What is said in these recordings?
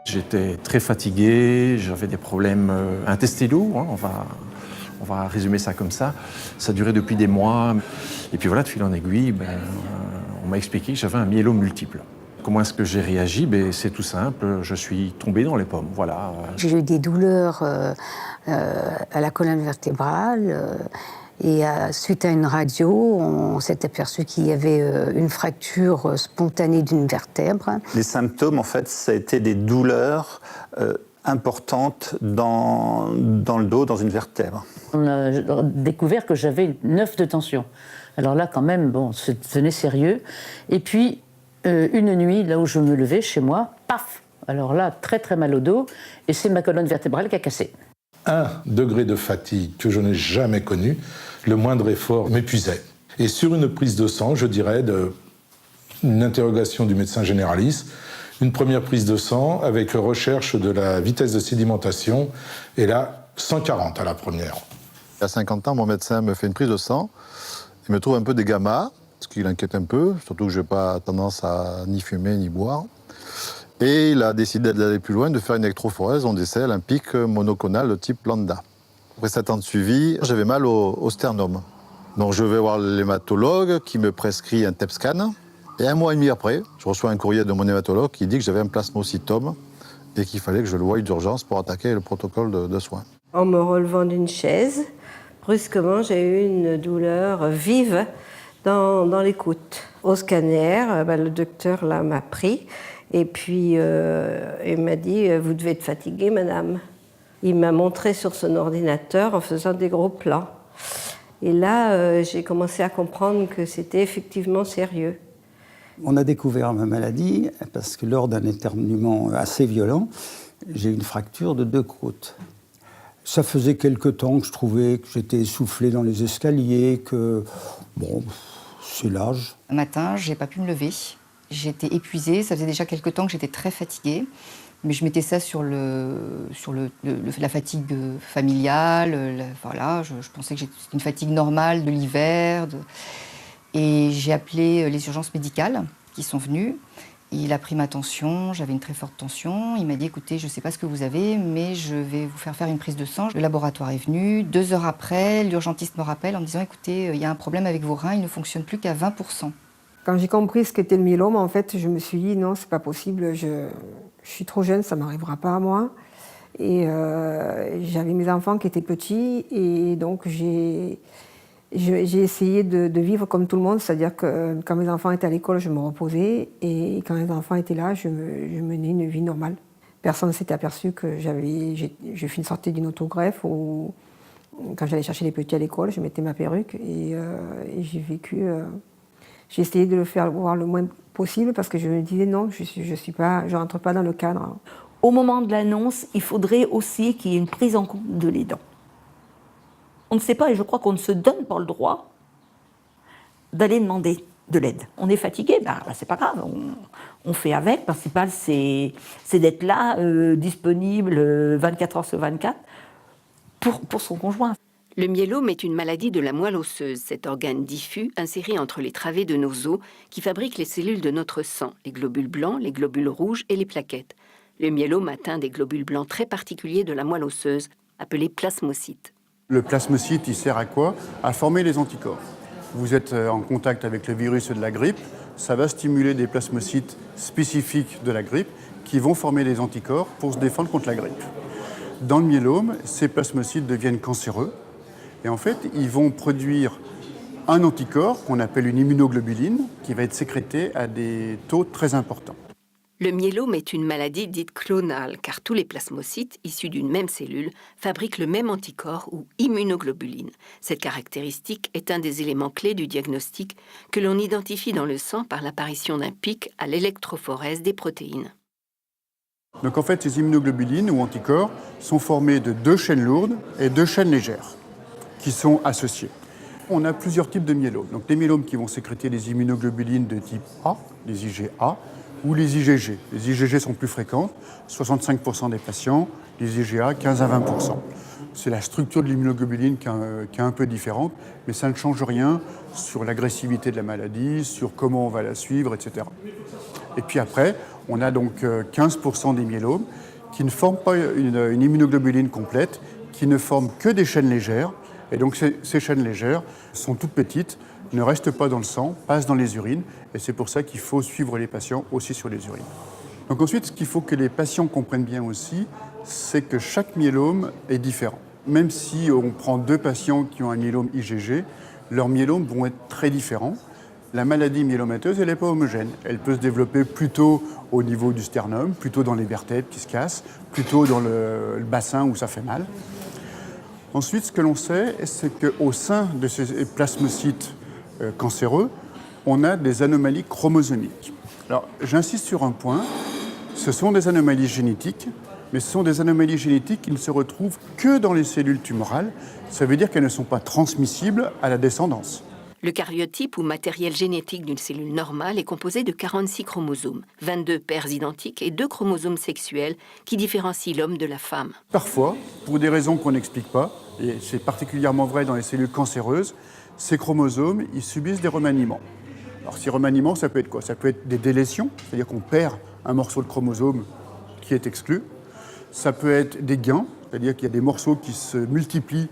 J'étais très fatigué, j'avais des problèmes intestinaux, hein, on va résumer ça comme ça. Ça durait depuis des mois. Et puis voilà, de fil en aiguille, on m'a expliqué que j'avais un myélome multiple. Comment est-ce que j'ai réagi? C'est tout simple, je suis tombé dans les pommes, voilà. J'ai eu des douleurs à la colonne vertébrale et suite à une radio, on s'est aperçu qu'il y avait une fracture spontanée d'une vertèbre. Les symptômes, en fait, ça a été des douleurs importantes dans le dos, dans une vertèbre. On a découvert que j'avais 9 de tension. Alors là, quand même, bon, ça devenait sérieux. Et puis, une nuit, là où je me levais, chez moi, paf! Alors là, très très mal au dos, et c'est ma colonne vertébrale qui a cassé. Un degré de fatigue que je n'ai jamais connu, le moindre effort m'épuisait. Et sur une prise de sang, je dirais, une interrogation du médecin généraliste, une première prise de sang avec recherche de la vitesse de sédimentation, et là, 140 à la première. À 50 ans, mon médecin me fait une prise de sang, il me trouve un peu des gammas, ce qui l'inquiète un peu, surtout que je n'ai pas tendance à ni fumer ni boire. Et il a décidé d'aller plus loin, de faire une électrophorèse, on décèle un pic monoconal de type lambda. Après 7 ans de suivi, j'avais mal au sternum. Donc je vais voir l'hématologue qui me prescrit un TEP scan. Et 1 mois et demi après, je reçois un courrier de mon hématologue qui dit que j'avais un plasmocytome et qu'il fallait que je le voie d'urgence pour attaquer le protocole de soins. En me relevant d'une chaise, brusquement, j'ai eu une douleur vive dans les côtes. Au scanner, le docteur là m'a pris et puis il m'a dit « Vous devez être fatiguée, madame ». Il m'a montré sur son ordinateur en faisant des gros plans. Et là, j'ai commencé à comprendre que c'était effectivement sérieux. On a découvert ma maladie parce que lors d'un éternuement assez violent, j'ai eu une fracture de 2 côtes. Ça faisait quelque temps que je trouvais que j'étais essoufflé dans les escaliers, que bon, c'est l'âge. Un matin, je n'ai pas pu me lever. J'étais épuisée, ça faisait déjà quelque temps que j'étais très fatiguée. Mais je mettais ça sur la fatigue familiale. Voilà, je pensais que c'était une fatigue normale de l'hiver. Et j'ai appelé les urgences médicales qui sont venues. Il a pris ma tension, j'avais une très forte tension. Il m'a dit, écoutez, je ne sais pas ce que vous avez, mais je vais vous faire une prise de sang. Le laboratoire est venu. 2 heures après, l'urgentiste me rappelle en me disant, écoutez, il y a un problème avec vos reins, ils ne fonctionnent plus qu'à 20%. Quand j'ai compris ce qu'était le myélome, en fait, je me suis dit, non, c'est pas possible, je suis trop jeune, ça ne m'arrivera pas à moi. Et j'avais mes enfants qui étaient petits, et donc j'ai essayé de vivre comme tout le monde, c'est-à-dire que quand mes enfants étaient à l'école, je me reposais, et quand les enfants étaient là, je menais une vie normale. Personne ne s'était aperçu que j'ai fait une sortie d'une autogreffe où, quand j'allais chercher les petits à l'école, je mettais ma perruque, et j'ai vécu... J'ai essayé de le faire voir le moins possible parce que je me disais non, je rentre pas dans le cadre. Au moment de l'annonce, il faudrait aussi qu'il y ait une prise en compte de l'aidant. On ne sait pas, et je crois qu'on ne se donne pas le droit d'aller demander de l'aide. On est fatigué, c'est pas grave, on fait avec. Le principal, c'est d'être là, disponible 24 heures sur 24 pour son conjoint. Le myélome est une maladie de la moelle osseuse, cet organe diffus inséré entre les travées de nos os qui fabrique les cellules de notre sang, les globules blancs, les globules rouges et les plaquettes. Le myélome atteint des globules blancs très particuliers de la moelle osseuse, appelés plasmocytes. Le plasmocyte, il sert à quoi? À former les anticorps. Vous êtes en contact avec le virus de la grippe, ça va stimuler des plasmocytes spécifiques de la grippe qui vont former des anticorps pour se défendre contre la grippe. Dans le myélome, ces plasmocytes deviennent cancéreux. Et en fait, ils vont produire un anticorps qu'on appelle une immunoglobuline qui va être sécrétée à des taux très importants. Le myélome est une maladie dite clonale car tous les plasmocytes issus d'une même cellule fabriquent le même anticorps ou immunoglobuline. Cette caractéristique est un des éléments clés du diagnostic que l'on identifie dans le sang par l'apparition d'un pic à l'électrophorèse des protéines. Donc en fait, ces immunoglobulines ou anticorps sont formés de 2 chaînes lourdes et 2 chaînes légères qui sont associés. On a plusieurs types de myélomes. Donc les myélomes qui vont sécréter des immunoglobulines de type A, les IgA, ou les IgG. Les IgG sont plus fréquentes, 65% des patients, les IgA 15 à 20%. C'est la structure de l'immunoglobuline qui est un peu différente, mais ça ne change rien sur l'agressivité de la maladie, sur comment on va la suivre, etc. Et puis après, on a donc 15% des myélomes qui ne forment pas une immunoglobuline complète, qui ne forment que des chaînes légères. Et donc ces chaînes légères sont toutes petites, ne restent pas dans le sang, passent dans les urines. Et c'est pour ça qu'il faut suivre les patients aussi sur les urines. Donc ensuite, ce qu'il faut que les patients comprennent bien aussi, c'est que chaque myélome est différent. Même si on prend 2 patients qui ont un myélome IgG, leurs myélomes vont être très différents. La maladie myélomateuse, elle n'est pas homogène. Elle peut se développer plutôt au niveau du sternum, plutôt dans les vertèbres qui se cassent, plutôt dans le bassin où ça fait mal. Ensuite, ce que l'on sait, c'est qu'au sein de ces plasmocytes cancéreux, on a des anomalies chromosomiques. Alors, j'insiste sur un point, ce sont des anomalies génétiques, mais ce sont des anomalies génétiques qui ne se retrouvent que dans les cellules tumorales. Ça veut dire qu'elles ne sont pas transmissibles à la descendance. Le karyotype ou matériel génétique d'une cellule normale est composé de 46 chromosomes, 22 paires identiques et 2 chromosomes sexuels qui différencient l'homme de la femme. Parfois, pour des raisons qu'on n'explique pas, et c'est particulièrement vrai dans les cellules cancéreuses, ces chromosomes, ils subissent des remaniements. Alors ces remaniements, ça peut être quoi? Ça peut être des délétions, c'est-à-dire qu'on perd un morceau de chromosome qui est exclu. Ça peut être des gains, c'est-à-dire qu'il y a des morceaux qui se multiplient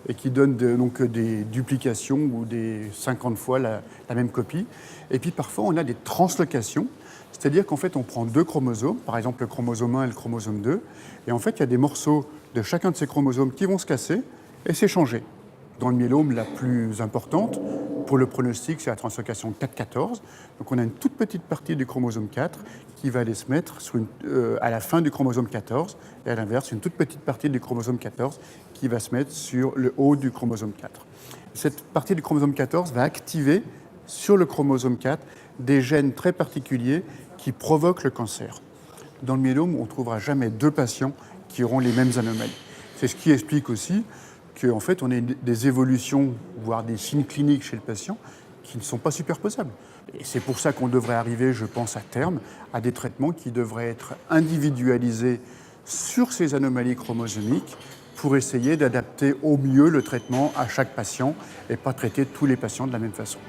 et qui donnent donc des duplications ou des 50 fois la même copie. Et puis parfois, on a des translocations, c'est-à-dire qu'en fait, on prend 2 chromosomes, par exemple le chromosome 1 et le chromosome 2, et en fait, il y a des morceaux de chacun de ces chromosomes qui vont se casser et s'échanger. Dans le myélome, la plus importante, pour le pronostic, c'est la translocation 4-14. Donc on a une toute petite partie du chromosome 4 qui va aller se mettre à la fin du chromosome 14, et à l'inverse, une toute petite partie du chromosome 14 qui va se mettre sur le haut du chromosome 4. Cette partie du chromosome 14 va activer sur le chromosome 4 des gènes très particuliers qui provoquent le cancer. Dans le myélome, on ne trouvera jamais 2 patients qui auront les mêmes anomalies. C'est ce qui explique aussi qu'en fait, on a des évolutions, voire des signes cliniques chez le patient qui ne sont pas superposables. Et c'est pour ça qu'on devrait arriver, je pense, à terme, à des traitements qui devraient être individualisés sur ces anomalies chromosomiques pour essayer d'adapter au mieux le traitement à chaque patient et pas traiter tous les patients de la même façon.